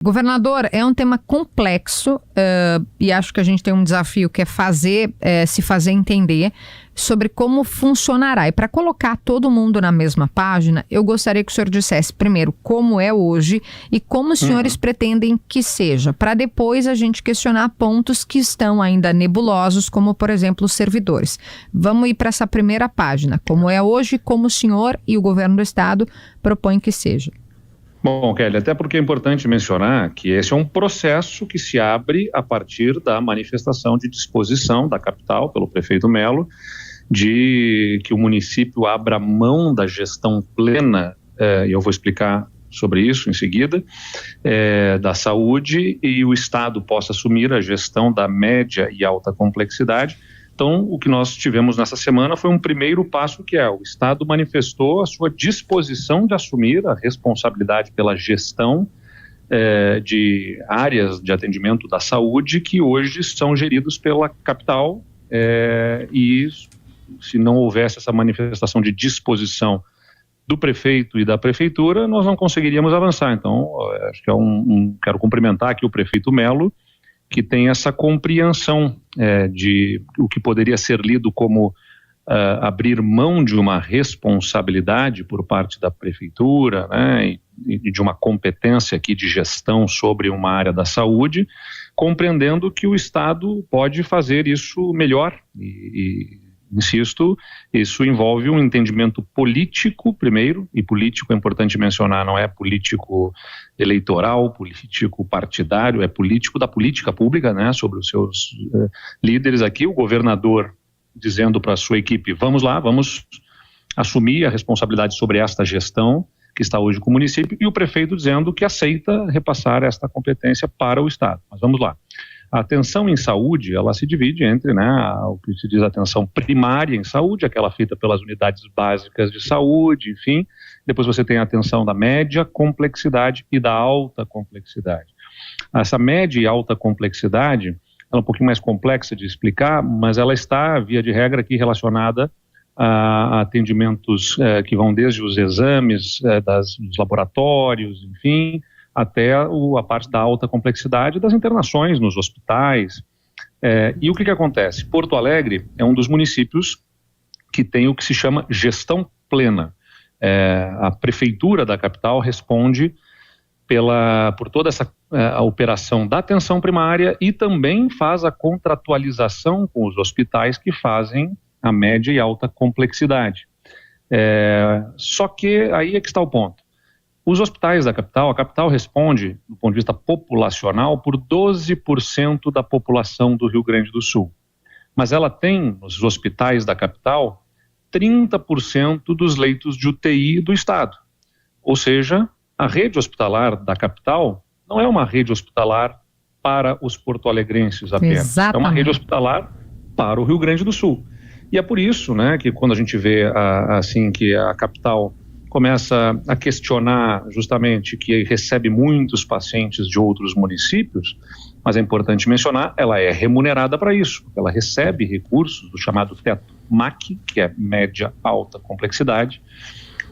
Governador, é um tema complexo e acho que a gente tem um desafio que é se fazer entender sobre como funcionará. E para colocar todo mundo na mesma página, eu gostaria que o senhor dissesse primeiro como é hoje e como os senhores pretendem que seja, para depois a gente questionar pontos que estão ainda nebulosos, como por exemplo os servidores. Vamos ir para essa primeira página, como é hoje, como o senhor e o governo do estado propõem que seja. Bom, Kelly, até porque é importante mencionar que esse é um processo que se abre a partir da manifestação de disposição da capital pelo prefeito Melo de que o município abra mão da gestão plena, e eu vou explicar sobre isso em seguida, da saúde e o Estado possa assumir a gestão da média e alta complexidade. Então, o que nós tivemos nessa semana foi um primeiro passo que o Estado manifestou a sua disposição de assumir a responsabilidade pela gestão de áreas de atendimento da saúde que hoje são geridos pela capital e se não houvesse essa manifestação de disposição do prefeito e da prefeitura, nós não conseguiríamos avançar. Então, acho que quero cumprimentar aqui o prefeito Melo, que tem essa compreensão de o que poderia ser lido como abrir mão de uma responsabilidade por parte da prefeitura, né, e de uma competência aqui de gestão sobre uma área da saúde, compreendendo que o Estado pode fazer isso melhor insisto, isso envolve um entendimento político primeiro, e político é importante mencionar, não é político eleitoral, político partidário, é político da política pública, né, sobre os seus líderes aqui, o governador dizendo para a sua equipe, vamos lá, vamos assumir a responsabilidade sobre esta gestão que está hoje com o município, e o prefeito dizendo que aceita repassar esta competência para o Estado. Mas vamos lá. A atenção em saúde, ela se divide entre, o que se diz atenção primária em saúde, aquela feita pelas unidades básicas de saúde, enfim. Depois você tem a atenção da média complexidade e da alta complexidade. Essa média e alta complexidade, ela é um pouquinho mais complexa de explicar, mas ela está, via de regra, aqui relacionada a atendimentos que vão desde os exames dos laboratórios, enfim, até a parte da alta complexidade das internações nos hospitais. E o que acontece? Porto Alegre é um dos municípios que tem o que se chama gestão plena. A prefeitura da capital responde por toda essa a operação da atenção primária e também faz a contratualização com os hospitais que fazem a média e alta complexidade. Só que aí é que está o ponto. Os hospitais da capital, a capital responde, do ponto de vista populacional, por 12% da população do Rio Grande do Sul. Mas ela tem, nos hospitais da capital, 30% dos leitos de UTI do estado. Ou seja, a rede hospitalar da capital não é uma rede hospitalar para os porto-alegrenses apenas. Exatamente. É uma rede hospitalar para o Rio Grande do Sul. E é por isso, que quando a gente vê que a capital começa a questionar justamente que recebe muitos pacientes de outros municípios, mas é importante mencionar, ela é remunerada para isso, porque ela recebe recursos do chamado teto MAC, que é média alta complexidade,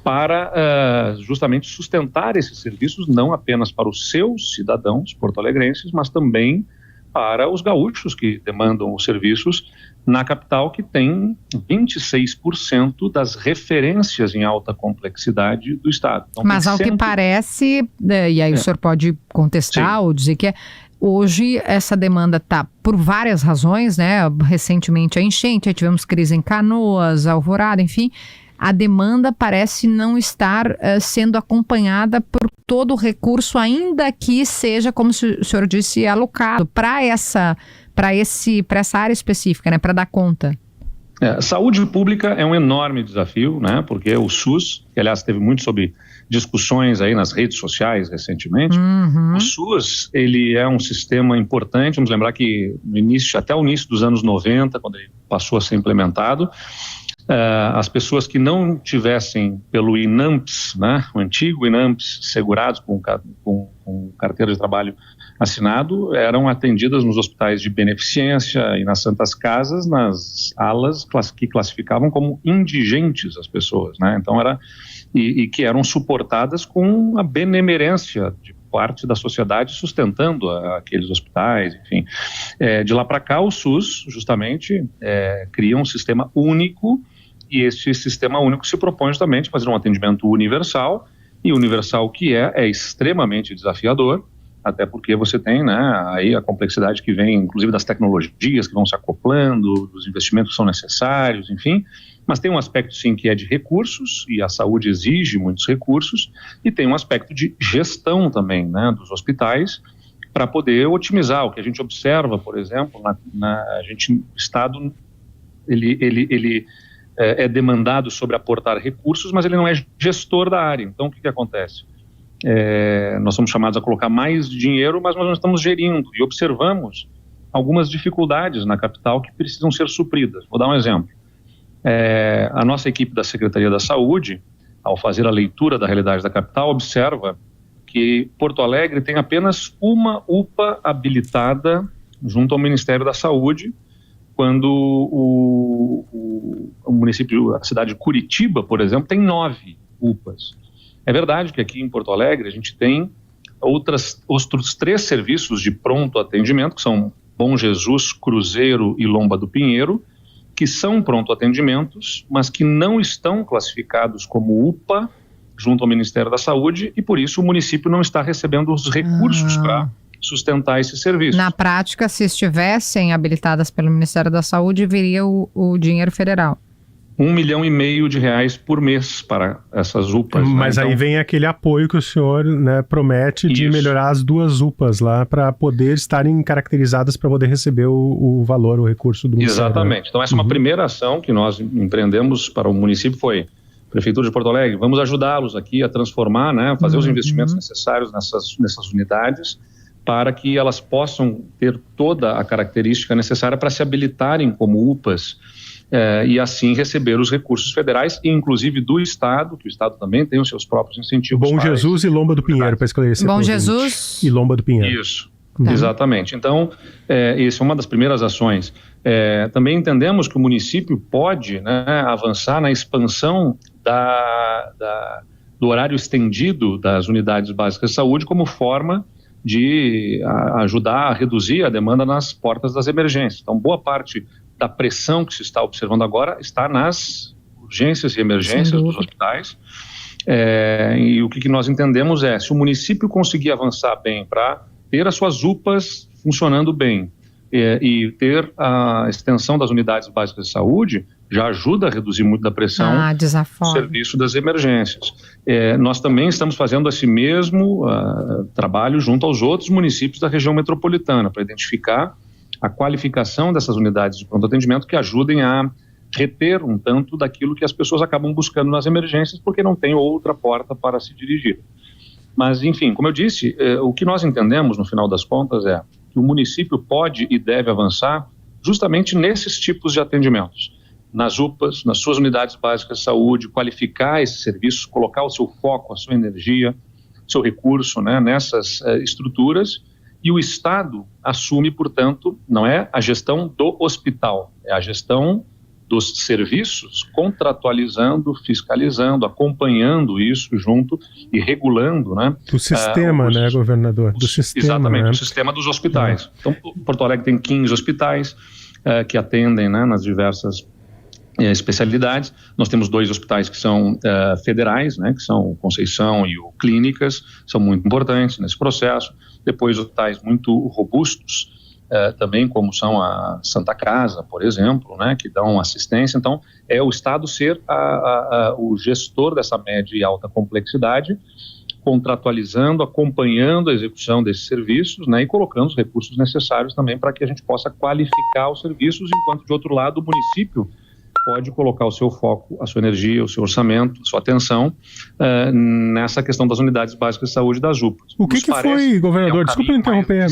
para justamente sustentar esses serviços não apenas para os seus cidadãos porto-alegrenses, mas também para os gaúchos que demandam os serviços na capital, que tem 26% das referências em alta complexidade do estado. Então, mas ao que parece, e aí o senhor pode contestar ou dizer que hoje essa demanda está por várias razões, recentemente a enchente, aí tivemos crise em Canoas, Alvorada, enfim, a demanda parece não estar sendo acompanhada por todo o recurso, ainda que seja, como o senhor disse, alocado para essa área específica, para dar conta. Saúde pública é um enorme desafio, porque o SUS, que aliás teve muito sobre discussões aí nas redes sociais recentemente, o SUS, ele é um sistema importante. Vamos lembrar que até o início dos anos 90, quando ele passou a ser implementado, as pessoas que não tivessem pelo INAMPS, o antigo INAMPS, segurados com carteira de trabalho assinado, eram atendidas nos hospitais de beneficência e nas santas casas, nas alas que classificavam como indigentes as pessoas, Então e que eram suportadas com a benemerência, parte da sociedade sustentando aqueles hospitais, enfim. De lá para cá, o SUS, justamente, cria um sistema único, e esse sistema único se propõe justamente a fazer um atendimento universal, e universal que é extremamente desafiador, até porque você tem, né, aí a complexidade que vem, inclusive das tecnologias que vão se acoplando, dos investimentos que são necessários, enfim, mas tem um aspecto sim que é de recursos, e a saúde exige muitos recursos, e tem um aspecto de gestão também, né, dos hospitais, para poder otimizar. O que a gente observa, por exemplo, o Estado, ele é demandado sobre aportar recursos, mas ele não é gestor da área. Então, o que acontece? Nós somos chamados a colocar mais dinheiro, mas nós não estamos gerindo, e observamos algumas dificuldades na capital que precisam ser supridas. Vou dar um exemplo. A nossa equipe da Secretaria da Saúde, ao fazer a leitura da realidade da capital, observa que Porto Alegre tem apenas uma UPA habilitada junto ao Ministério da Saúde, quando o município, a cidade de Curitiba, por exemplo, tem 9 UPAs. É verdade que aqui em Porto Alegre a gente tem outros 3 serviços de pronto atendimento, que são Bom Jesus, Cruzeiro e Lomba do Pinheiro, que são pronto atendimentos, mas que não estão classificados como UPA junto ao Ministério da Saúde, e por isso o município não está recebendo os recursos para sustentar esse serviço. Na prática, se estivessem habilitadas pelo Ministério da Saúde, viria o dinheiro federal. R$1,5 milhão por mês para essas UPAs. Mas né? Aí vem aquele apoio que o senhor, né, promete de melhorar as 2 UPAs lá para poder estarem caracterizadas para poder receber o valor, o recurso do município. Exatamente. Então essa é uma primeira ação que nós empreendemos para o município, foi Prefeitura de Porto Alegre, vamos ajudá-los aqui a transformar, né, fazer os investimentos necessários nessas unidades, para que elas possam ter toda a característica necessária para se habilitarem como UPAs, e assim receber os recursos federais, e inclusive do Estado, que o Estado também tem os seus próprios incentivos. Bom Jesus e Lomba do Pinheiro, para esclarecer. Bom Jesus e Lomba do Pinheiro. Isso, exatamente. Então, essa é uma das primeiras ações. Também entendemos que o município pode, né, avançar na expansão do horário estendido das unidades básicas de saúde como forma de ajudar a reduzir a demanda nas portas das emergências. Então, boa parte da pressão que se está observando agora está nas urgências e emergências dos hospitais. E o que nós entendemos se o município conseguir avançar bem para ter as suas UPAs funcionando bem e ter a extensão das unidades básicas de saúde, já ajuda a reduzir muito da pressão do serviço das emergências. Nós também estamos fazendo esse mesmo trabalho junto aos outros municípios da região metropolitana, para identificar a qualificação dessas unidades de pronto atendimento que ajudem a reter um tanto daquilo que as pessoas acabam buscando nas emergências, porque não tem outra porta para se dirigir. Mas, enfim, como eu disse, o que nós entendemos, no final das contas, é que o município pode e deve avançar justamente nesses tipos de atendimentos. Nas UPAs, nas suas unidades básicas de saúde, qualificar esses serviços, colocar o seu foco, a sua energia, seu recurso, né, nessas estruturas, e o Estado assume, portanto, não é a gestão do hospital, é a gestão dos serviços, contratualizando, fiscalizando, acompanhando isso junto e regulando, né? Do sistema, né, governador? Do sistema, exatamente, né? do sistema dos hospitais. Então, Porto Alegre tem 15 hospitais que atendem, né, nas diversas especialidades. Nós temos 2 hospitais que são federais, né, que são o Conceição e o Clínicas, são muito importantes nesse processo. Depois, hospitais muito robustos, também como são a Santa Casa, por exemplo, né, que dão assistência. Então, é o Estado ser o gestor dessa média e alta complexidade, contratualizando, acompanhando a execução desses serviços, né, e colocando os recursos necessários também para que a gente possa qualificar os serviços, enquanto, de outro lado, o município pode colocar o seu foco, a sua energia, o seu orçamento, a sua atenção nessa questão das unidades básicas de saúde das UPAs. O que foi, governador, desculpa interromper,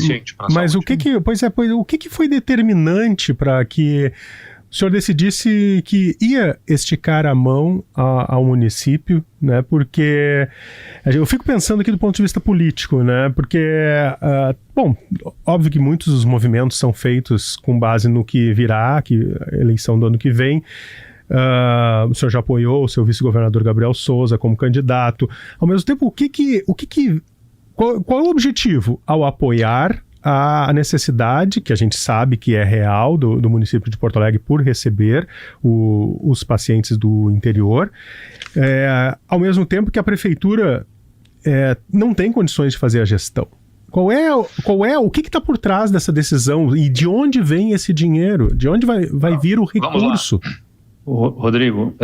mas o que foi determinante para que o senhor decidisse que ia esticar a mão ao município, né? Porque eu fico pensando aqui do ponto de vista político, né? Porque, bom, óbvio que muitos dos movimentos são feitos com base no que virá, a eleição do ano que vem. O senhor já apoiou o seu vice-governador Gabriel Souza como candidato. Ao mesmo tempo, o que qual é o objetivo ao apoiar a necessidade, que a gente sabe que é real, do município de Porto Alegre por receber os pacientes do interior, ao mesmo tempo que a prefeitura não tem condições de fazer a gestão? O que está por trás dessa decisão e de onde vem esse dinheiro? De onde vai vir o recurso? Rodrigo,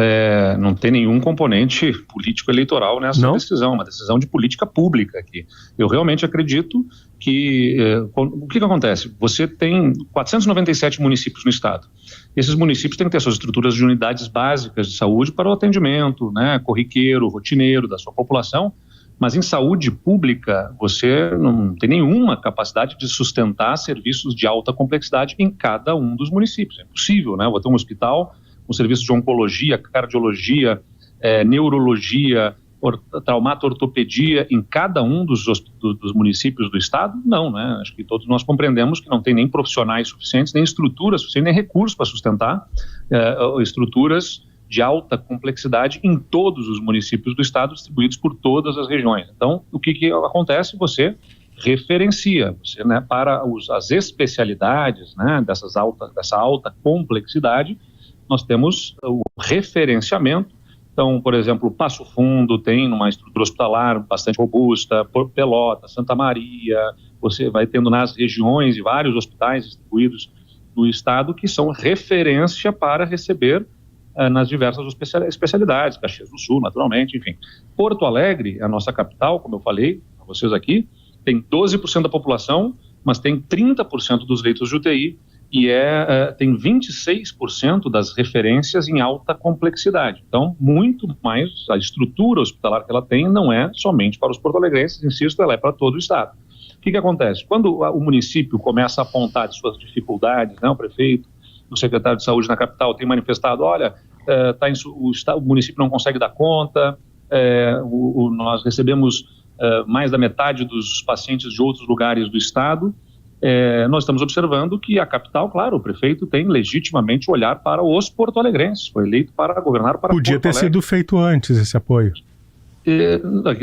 não tem nenhum componente político-eleitoral nessa decisão, uma decisão de política pública aqui. Eu realmente acredito que... o que acontece? Você tem 497 municípios no estado. Esses municípios têm que ter suas estruturas de unidades básicas de saúde para o atendimento, né, corriqueiro, rotineiro da sua população, mas em saúde pública você não tem nenhuma capacidade de sustentar serviços de alta complexidade em cada um dos municípios. É impossível, né? Vou ter um hospital, um serviço de oncologia, cardiologia, neurologia, traumato-ortopedia em cada um dos municípios do estado? Não, né? Acho que todos nós compreendemos que não tem nem profissionais suficientes, nem estruturas suficientes, nem recursos para sustentar estruturas de alta complexidade em todos os municípios do estado, distribuídos por todas as regiões. Então, o que acontece? Você referencia, né, para as especialidades, né, dessa alta complexidade, nós temos o referenciamento. Então, por exemplo, Passo Fundo tem uma estrutura hospitalar bastante robusta, Pelotas, Santa Maria, você vai tendo nas regiões e vários hospitais distribuídos no estado que são referência para receber nas diversas especialidades, Caxias do Sul, naturalmente, enfim. Porto Alegre, a nossa capital, como eu falei a vocês aqui, tem 12% da população, mas tem 30% dos leitos de UTI e tem 26% das referências em alta complexidade. Então, muito mais, a estrutura hospitalar que ela tem não é somente para os porto-alegrenses, insisto, ela é para todo o estado. O que acontece? Quando o município começa a apontar de suas dificuldades, né, o prefeito, o secretário de saúde na capital tem manifestado, olha, o município não consegue dar conta, nós recebemos mais da metade dos pacientes de outros lugares do estado, nós estamos observando que a capital, claro, o prefeito tem legitimamente olhar para os porto-alegrenses, foi eleito para governar para Podia ter sido feito antes esse apoio.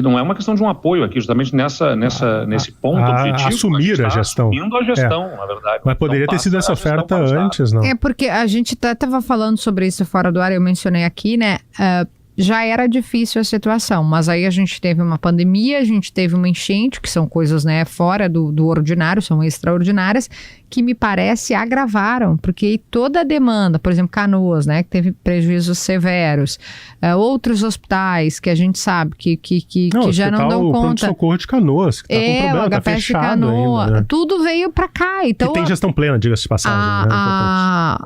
Não é uma questão de um apoio aqui, justamente nesse ponto objetivo. Assumir a gestão. Assumindo a gestão, na verdade. Mas poderia ter sido essa oferta antes, não? Porque a gente estava falando sobre isso fora do ar, eu mencionei aqui, né? Já era difícil a situação, mas aí a gente teve uma pandemia, a gente teve uma enchente, que são coisas, né, fora do ordinário, são extraordinárias, que me parece agravaram, porque toda a demanda, por exemplo, Canoas, né, que teve prejuízos severos, outros hospitais que a gente sabe que já não dão conta. O pronto-socorro de Canoas, que tá com problema, o tá HPS fechado de Canoa, ainda, né? Tudo veio para cá. Então, que tem gestão plena, diga-se de passagem, né?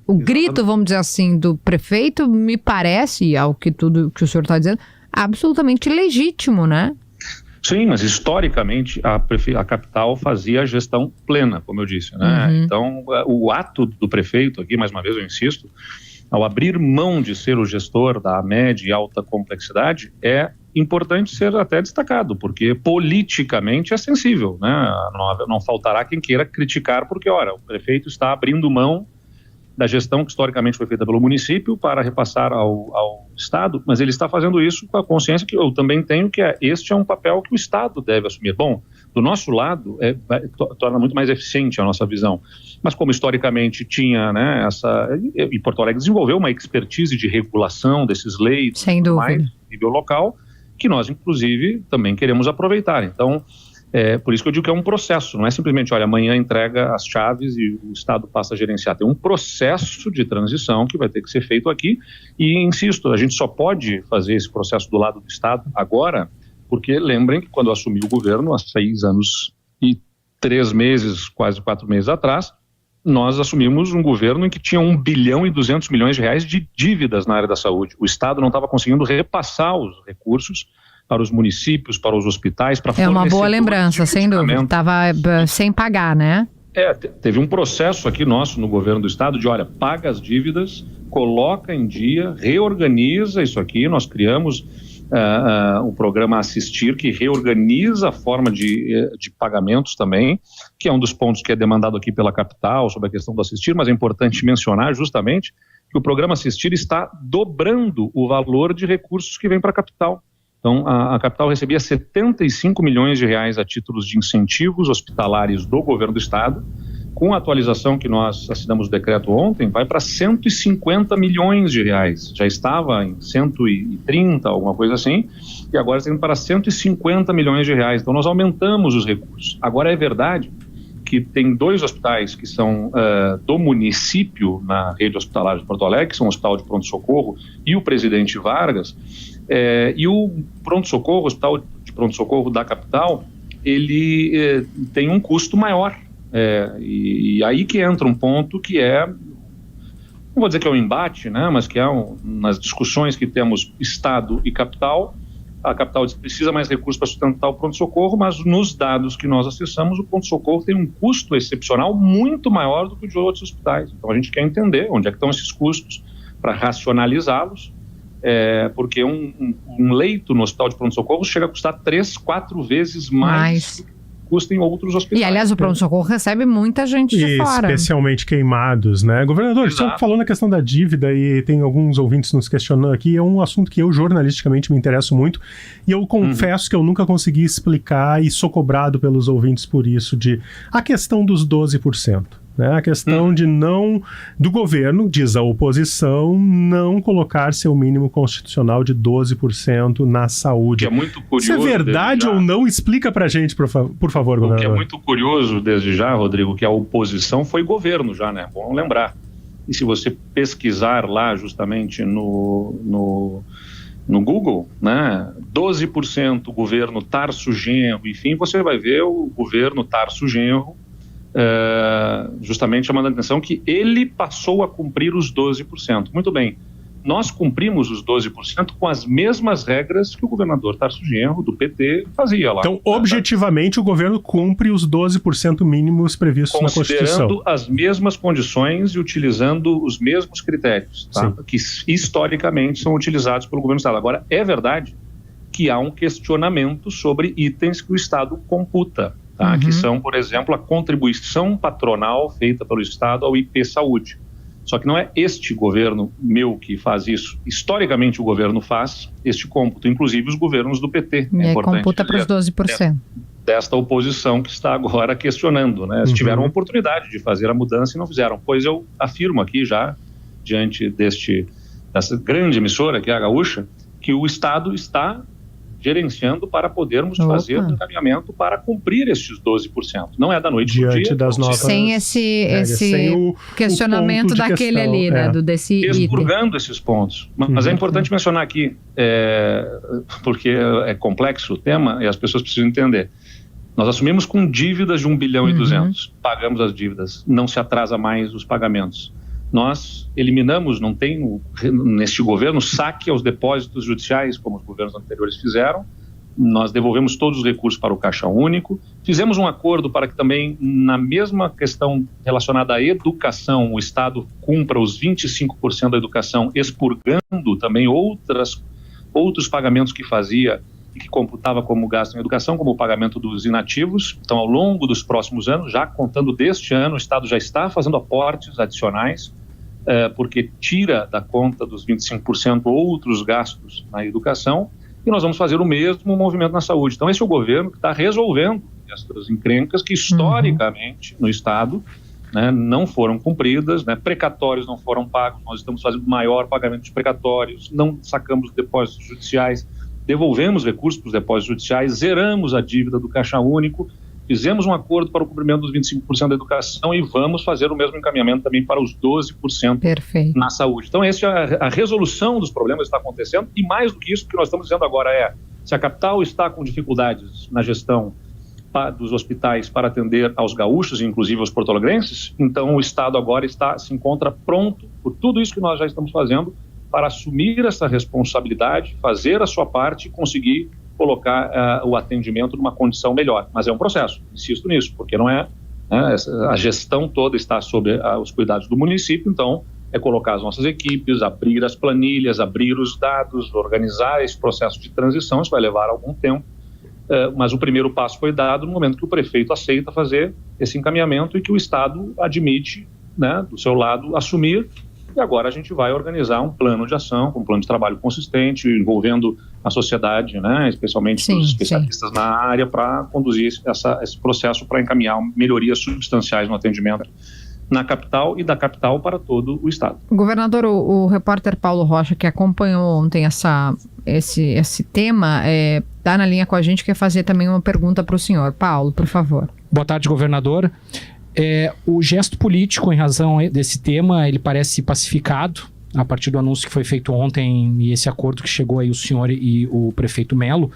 O grito, vamos dizer assim, do prefeito me parece, ao que tudo que o senhor está dizendo, absolutamente legítimo, né? Sim, mas historicamente a capital fazia a gestão plena, como eu disse, né? Uhum. Então, o ato do prefeito aqui, mais uma vez eu insisto, ao abrir mão de ser o gestor da média e alta complexidade, é importante ser até destacado, porque politicamente é sensível, né? Não faltará quem queira criticar, porque, ora, o prefeito está abrindo mão da gestão que historicamente foi feita pelo município para repassar ao Estado, mas ele está fazendo isso com a consciência que eu também tenho, que este é um papel que o Estado deve assumir. Bom, do nosso lado, torna muito mais eficiente a nossa visão, mas como historicamente tinha, né, e Porto Alegre desenvolveu uma expertise de regulação desses leitos, sem dúvida, mais nível local, que nós, inclusive, também queremos aproveitar. Então, por isso que eu digo que é um processo, não é simplesmente, olha, amanhã entrega as chaves e o Estado passa a gerenciar. Tem um processo de transição que vai ter que ser feito aqui e, insisto, a gente só pode fazer esse processo do lado do Estado agora, porque lembrem que quando eu assumi o governo, há 6 anos e 3 meses, quase 4 meses atrás, nós assumimos um governo em que tinha 1 bilhão e 200 milhões de reais de dívidas na área da saúde. O Estado não estava conseguindo repassar os recursos para os municípios, para os hospitais, para fornecedores. É uma boa lembrança, sem dúvida. Estava sem pagar, né? Teve um processo aqui nosso no governo do estado de, olha, paga as dívidas, coloca em dia, reorganiza isso aqui. Nós criamos o programa Assistir, que reorganiza a forma de pagamentos também, que é um dos pontos que é demandado aqui pela capital sobre a questão do Assistir, mas é importante mencionar justamente que o programa Assistir está dobrando o valor de recursos que vem para a capital. Então, a capital recebia 75 milhões de reais a títulos de incentivos hospitalares do governo do estado. Com a atualização que nós assinamos o decreto ontem, vai para 150 milhões de reais. Já estava em 130, alguma coisa assim, e agora está indo para 150 milhões de reais. Então, nós aumentamos os recursos. Agora, é verdade que tem 2 hospitais que são do município na rede hospitalar de Porto Alegre, que são o Hospital de Pronto-Socorro e o Presidente Vargas, e o Pronto-Socorro, o Hospital de Pronto-Socorro da capital, ele tem um custo maior. E aí que entra um ponto que não vou dizer que é um embate, né, mas que nas discussões que temos Estado e capital. A capital precisa mais recursos para sustentar o pronto-socorro, mas nos dados que nós acessamos, o pronto-socorro tem um custo excepcional muito maior do que o de outros hospitais. Então a gente quer entender onde é que estão esses custos para racionalizá-los, porque um leito no hospital de pronto-socorro chega a custar 3, 4 vezes mais do que custa em outros hospitais. E, aliás, o pronto-socorro recebe muita gente de fora. Especialmente queimados, né? Governador, você falou na questão da dívida e tem alguns ouvintes nos questionando aqui, é um assunto que eu jornalisticamente me interesso muito e eu confesso que eu nunca consegui explicar e sou cobrado pelos ouvintes por isso, a questão dos 12%. Né, a questão do governo, diz a oposição, não colocar seu mínimo constitucional de 12% na saúde. Que é muito curioso. Isso é verdade ou não? Explica pra gente, por favor, governador. O que é muito curioso desde já, Rodrigo, que a oposição foi governo já, né? Bom lembrar. E se você pesquisar lá justamente no Google, né, 12% governo Tarso Genro, enfim, você vai ver o governo Tarso Genro justamente chamando a atenção que ele passou a cumprir os 12%. Muito bem, nós cumprimos os 12% com as mesmas regras que o governador Tarso Genro, do PT, fazia lá. Então, objetivamente, o governo cumpre os 12% mínimos previstos na Constituição. Considerando as mesmas condições e utilizando os mesmos critérios, tá? Que historicamente são utilizados pelo governo do Estado. Agora, é verdade que há um questionamento sobre itens que o Estado computa. Tá, que são, por exemplo, a contribuição patronal feita pelo Estado ao IP Saúde. Só que não é este governo meu que faz isso. Historicamente, o governo faz este cômputo, inclusive os governos do PT. É importante computa para os 12%. Desta oposição que está agora questionando, né? Eles tiveram a oportunidade de fazer a mudança e não fizeram. Pois eu afirmo aqui já, diante dessa grande emissora, que é a Gaúcha, que o Estado está gerenciando para podermos fazer um encaminhamento para cumprir esses 12%. Não é da noite para o dia. Das novas... Sem esse questionamento daquele questão, ali, né? Desse expurgando esses pontos. Mas é importante mencionar aqui, porque é complexo o tema e as pessoas precisam entender. Nós assumimos com dívidas de 1 bilhão e 200. Pagamos as dívidas. Não se atrasa mais os pagamentos. Nós eliminamos, não tem neste governo saque aos depósitos judiciais, como os governos anteriores fizeram. Nós devolvemos todos os recursos para o Caixa Único. Fizemos um acordo para que também, na mesma questão relacionada à educação, o Estado cumpra os 25% da educação, expurgando também outros pagamentos que fazia e que computava como gasto em educação, como o pagamento dos inativos. Então, ao longo dos próximos anos, já contando deste ano, o Estado já está fazendo aportes adicionais, porque tira da conta dos 25% outros gastos na educação, e nós vamos fazer o mesmo movimento na saúde. Então, esse é o governo que está resolvendo essas encrencas que, historicamente, no Estado, né, não foram cumpridas, né, precatórios não foram pagos, nós estamos fazendo maior pagamento de precatórios, não sacamos depósitos judiciais, devolvemos recursos para os depósitos judiciais, zeramos a dívida do Caixa Único, fizemos um acordo para o cumprimento dos 25% da educação e vamos fazer o mesmo encaminhamento também para os 12% na saúde. Então, a resolução dos problemas está acontecendo e, mais do que isso, o que nós estamos dizendo agora se a capital está com dificuldades na gestão dos hospitais para atender aos gaúchos, inclusive aos porto-alegrenses, então o Estado agora se encontra pronto por tudo isso que nós já estamos fazendo para assumir essa responsabilidade, fazer a sua parte e conseguir colocar o atendimento numa condição melhor. Mas é um processo, insisto nisso, porque não é, a gestão toda está sob os cuidados do município, então é colocar as nossas equipes, abrir as planilhas, abrir os dados, organizar esse processo de transição. Isso vai levar algum tempo, mas o primeiro passo foi dado no momento que o prefeito aceita fazer esse encaminhamento e que o Estado admite, né, do seu lado, assumir e agora a gente vai organizar um plano de ação, um plano de trabalho consistente, envolvendo a sociedade, né, especialmente os especialistas na área, para conduzir esse processo para encaminhar melhorias substanciais no atendimento na capital e da capital para todo o estado. Governador, o repórter Paulo Rocha, que acompanhou ontem esse tema, está na linha com a gente, quer fazer também uma pergunta para o senhor. Paulo, por favor. Boa tarde, governador. O gesto político em razão desse tema, ele parece pacificado a partir do anúncio que foi feito ontem e esse acordo que chegou aí o senhor e o prefeito Melo.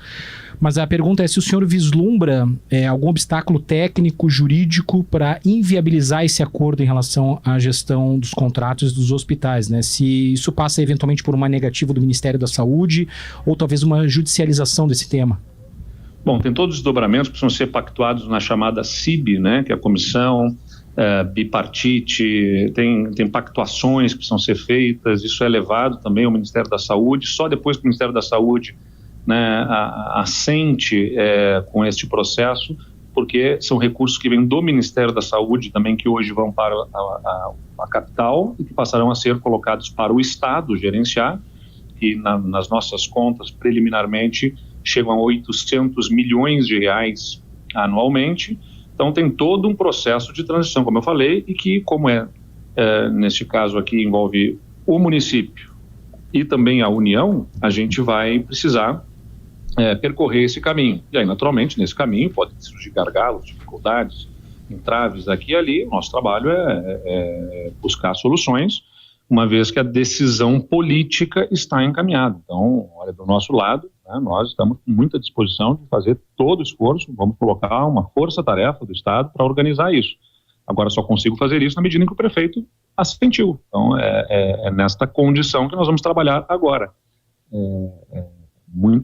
Mas a pergunta é se o senhor vislumbra algum obstáculo técnico, jurídico para inviabilizar esse acordo em relação à gestão dos contratos dos hospitais, né? Se isso passa eventualmente por uma negativa do Ministério da Saúde ou talvez uma judicialização desse tema. Bom, tem todos os desdobramentos que precisam ser pactuados na chamada CIB, né, que é a Comissão Bipartite, tem pactuações que precisam ser feitas, isso é levado também ao Ministério da Saúde, só depois que o Ministério da Saúde, né, assente com este processo, porque são recursos que vêm do Ministério da Saúde também, que hoje vão para a capital e que passarão a ser colocados para o Estado gerenciar, e nas nossas contas preliminarmente chegam a 800 milhões de reais anualmente. Então tem todo um processo de transição, como eu falei, e que, como neste caso aqui envolve o município e também a União, a gente vai precisar percorrer esse caminho. E aí, naturalmente, nesse caminho podem surgir gargalos, dificuldades, entraves aqui e ali. O nosso trabalho é buscar soluções, uma vez que a decisão política está encaminhada. Então, olha, do nosso lado, né, nós estamos com muita disposição de fazer todo o esforço, vamos colocar uma força-tarefa do Estado para organizar isso. Agora, só consigo fazer isso na medida em que o prefeito assentiu. Então, é nesta condição que nós vamos trabalhar agora.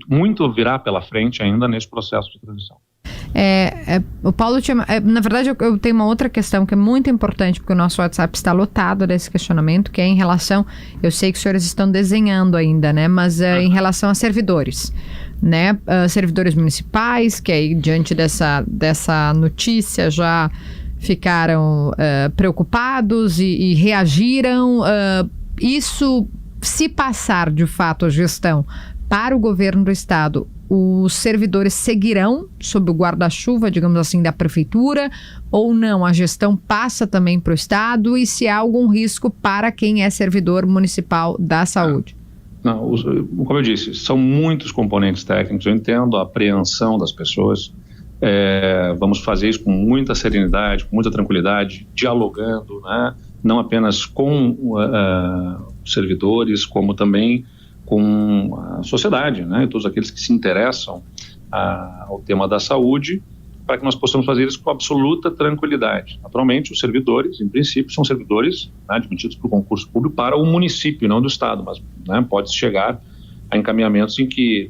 Muito virá pela frente ainda nesse processo de transição. O Paulo tinha... na verdade, eu tenho uma outra questão que é muito importante, porque o nosso WhatsApp está lotado desse questionamento, que é em relação... Eu sei que os senhores estão desenhando ainda, né? Mas em relação a servidores, né? Servidores municipais, que aí, diante dessa notícia, já ficaram preocupados e reagiram. Isso, se passar, de fato, a gestão para o governo do estado, os servidores seguirão sob o guarda-chuva, digamos assim, da prefeitura, ou não? A gestão passa também para o estado, e se há algum risco para quem é servidor municipal da saúde? Não, como eu disse, são muitos componentes técnicos. Eu entendo a apreensão das pessoas. Vamos fazer isso com muita serenidade, com muita tranquilidade, dialogando, né? Não apenas com os servidores, como também com a sociedade, né, e todos aqueles que se interessam ao tema da saúde, para que nós possamos fazer isso com absoluta tranquilidade. Naturalmente, os servidores, em princípio, são servidores, né, admitidos por concurso público para o município, não do estado, mas, né, pode chegar a encaminhamentos em que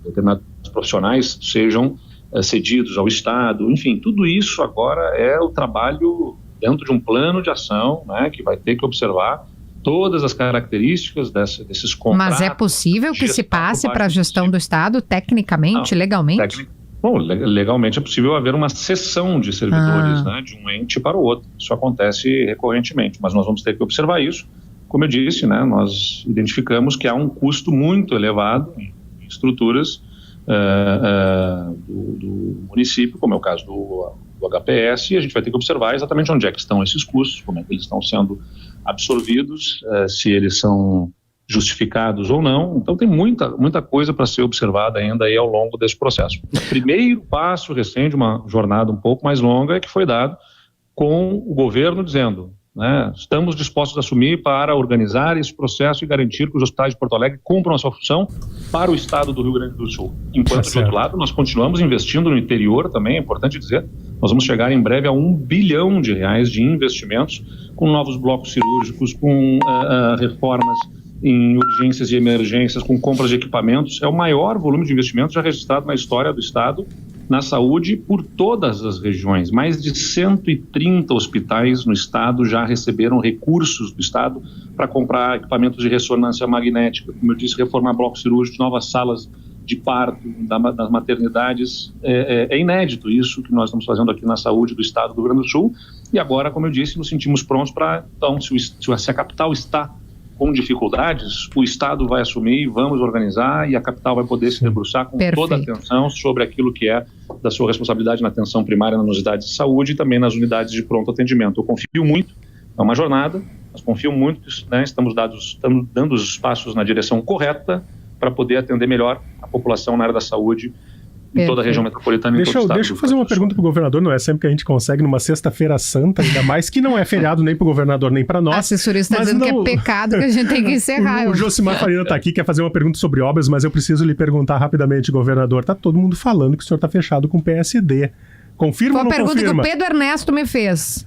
determinados profissionais sejam cedidos ao estado. Enfim, tudo isso agora é o trabalho dentro de um plano de ação, né, que vai ter que observar todas as características desses contratos. Mas é possível que se passe para a gestão do Estado, tecnicamente, legalmente? Bom, legalmente é possível haver uma cessão de servidores, né, de um ente para o outro. Isso acontece recorrentemente, mas nós vamos ter que observar isso. Como eu disse, né, nós identificamos que há um custo muito elevado em estruturas do município, como é o caso do HPS, e a gente vai ter que observar exatamente onde é que estão esses custos, como é que eles estão sendo absorvidos, se eles são justificados ou não. Então tem muita coisa para ser observada ainda aí ao longo desse processo. O primeiro passo recente, uma jornada um pouco mais longa, é que foi dado com o governo dizendo, né, estamos dispostos a assumir para organizar esse processo e garantir que os hospitais de Porto Alegre cumpram a sua função para o estado do Rio Grande do Sul. Enquanto, de outro lado, nós continuamos investindo no interior também, é importante dizer, nós vamos chegar em breve a R$1 bilhão de investimentos, com novos blocos cirúrgicos, com reformas em urgências e emergências, com compras de equipamentos. É o maior volume de investimentos já registrado na história do estado na saúde por todas as regiões. Mais de 130 hospitais no estado já receberam recursos do estado para comprar equipamentos de ressonância magnética, como eu disse, reformar blocos cirúrgicos, novas salas de parto das maternidades. É inédito isso que nós estamos fazendo aqui na saúde do Estado do Rio Grande do Sul. E agora, como eu disse, nos sentimos prontos para, então, se a capital está com dificuldades, o Estado vai assumir, vamos organizar e a capital vai poder se debruçar com toda a atenção sobre aquilo que é da sua responsabilidade na atenção primária nas unidades de saúde e também nas unidades de pronto atendimento. Eu confio muito, é uma jornada, mas confio muito que, né, estamos dando os passos na direção correta para poder atender melhor a população na área da saúde em toda a região metropolitana. Deixa eu fazer uma pergunta para o governador. Não é sempre que a gente consegue numa sexta-feira santa, ainda mais que não é feriado nem para o governador nem para nós. A assessoria está dizendo que é pecado, que a gente tem que encerrar. O Josimar Farina está aqui, quer fazer uma pergunta sobre obras, mas eu preciso lhe perguntar rapidamente, governador. Está todo mundo falando que o senhor está fechado com o PSD. Confirma ou não confirma? Foi a pergunta que o Pedro Ernesto me fez.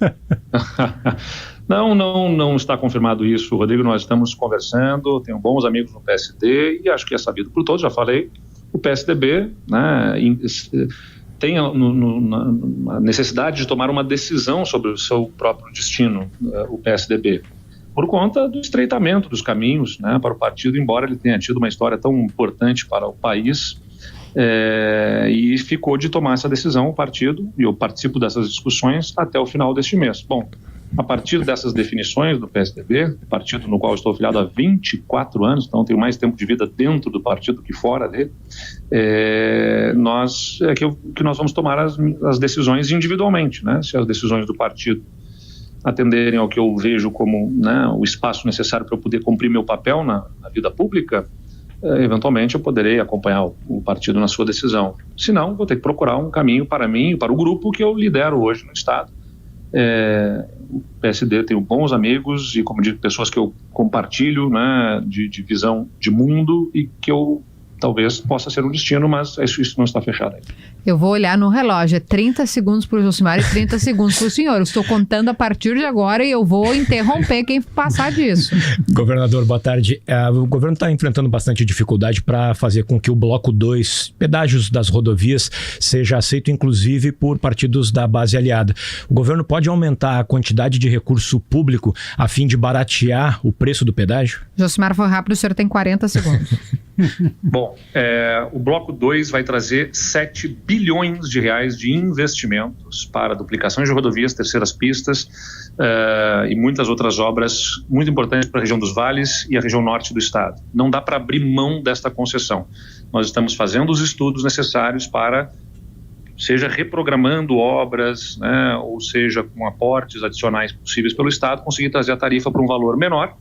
Não está confirmado isso, Rodrigo. Nós estamos conversando, tenho bons amigos no PSD e acho que é sabido por todos, já falei. O PSDB, né, tem a necessidade de tomar uma decisão sobre o seu próprio destino, o PSDB, por conta do estreitamento dos caminhos, né, para o partido, embora ele tenha tido uma história tão importante para o país, e ficou de tomar essa decisão o partido, e eu participo dessas discussões até o final deste mês. Bom, a partir dessas definições do PSDB, partido no qual estou afiliado há 24 anos, então tenho mais tempo de vida dentro do partido que fora dele, nós vamos tomar as decisões individualmente, né? Se as decisões do partido atenderem ao que eu vejo como, né, o espaço necessário para eu poder cumprir meu papel na vida pública, eventualmente eu poderei acompanhar o partido na sua decisão. Se não, vou ter que procurar um caminho para mim e para o grupo que eu lidero hoje no Estado. O PSD tem bons amigos e, como digo, pessoas que eu compartilho, né, de visão de mundo e que eu talvez possa ser um destino, mas isso não está fechado ainda. Eu vou olhar no relógio, é 30 segundos para o Josimar e 30 segundos para o senhor. Eu estou contando a partir de agora e eu vou interromper quem passar disso. Governador, boa tarde. O governo está enfrentando bastante dificuldade para fazer com que o bloco 2, pedágios das rodovias, seja aceito inclusive por partidos da base aliada. O governo pode aumentar a quantidade de recurso público a fim de baratear o preço do pedágio? Josimar, foi rápido, o senhor tem 40 segundos. Bom, o bloco 2 vai trazer 7 bilhões de reais de investimentos para duplicações de rodovias, terceiras pistas e muitas outras obras muito importantes para a região dos vales e a região norte do estado. Não dá para abrir mão desta concessão. Nós estamos fazendo os estudos necessários para, seja reprogramando obras, né, ou seja com aportes adicionais possíveis pelo estado, conseguir trazer a tarifa para um valor menor.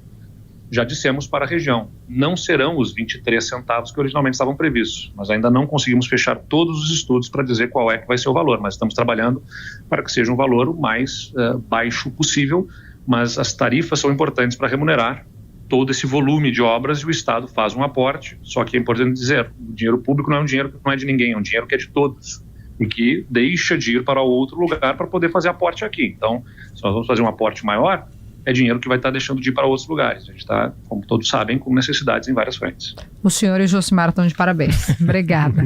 Já dissemos para a região, não serão os 23 centavos que originalmente estavam previstos. Nós ainda não conseguimos fechar todos os estudos para dizer qual é que vai ser o valor, mas estamos trabalhando para que seja um valor o mais baixo possível, mas as tarifas são importantes para remunerar todo esse volume de obras e o Estado faz um aporte, só que é importante dizer, o dinheiro público não é um dinheiro que não é de ninguém, é um dinheiro que é de todos e que deixa de ir para outro lugar para poder fazer aporte aqui. Então, se nós vamos fazer um aporte maior, é dinheiro que vai estar deixando de ir para outros lugares. A gente está, como todos sabem, com necessidades em várias frentes. O senhor e o Josimar estão de parabéns. Obrigada.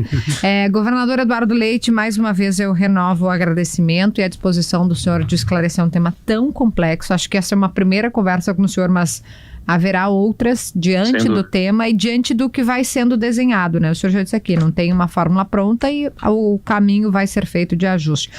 Governador Eduardo Leite, mais uma vez eu renovo o agradecimento e a disposição do senhor de esclarecer um tema tão complexo. Acho que essa é uma primeira conversa com o senhor, mas haverá outras diante do tema e diante do que vai sendo desenhado, né? O senhor já disse aqui, não tem uma fórmula pronta e o caminho vai ser feito de ajuste.